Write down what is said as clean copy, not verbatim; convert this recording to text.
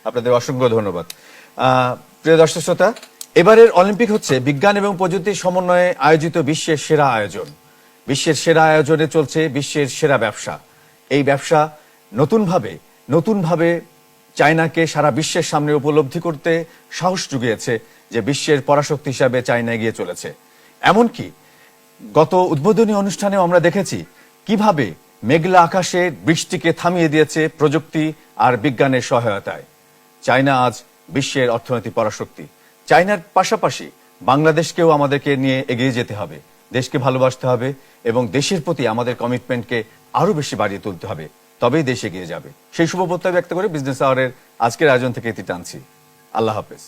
আপনাদের অসংখ্য ধন্যবাদ। প্রিয় দর্শক শ্রোতা, এবারের অলিম্পিক হচ্ছে বিজ্ঞান এবং প্রযুক্তির সমন্বয়ে আয়োজিত বিশ্বের সেরা আয়োজন। বিশ্বের সেরা আয়োজনে চলছে বিশ্বের সেরা ব্যবসা। এই ব্যবসা নতুনভাবে চায়নাকে সারা বিশ্বের সামনে উপলব্ধি করতে সাহস জুগিয়েছে যে বিশ্বের পরাশক্তি হিসাবে চায়না এগিয়ে চলেছে। এমনকি গত উদ্বোধনী অনুষ্ঠানেও আমরা দেখেছি কিভাবে মেঘলা আকাশে বৃষ্টিকে থামিয়ে দিয়েছে প্রযুক্তি আর বিজ্ঞানের সহায়তায়। চায়না আজ বিশ্বের অর্থনৈতিক পরাশক্তি। চায়নার পাশাপাশি বাংলাদেশকেও আমাদেরকে নিয়ে এগিয়ে যেতে হবে, দেশকে ভালোবাসতে হবে এবং দেশের প্রতি আমাদের কমিটমেন্টকে আরো বেশি বাড়িয়ে তুলতে হবে, তবেই দেশ এগিয়ে যাবে। সেই শুভ প্রত্যয় ব্যক্ত করে বিজনেস আওয়ারের আজকের আয়োজন থেকে এটি টানছি। আল্লাহ হাফেজ।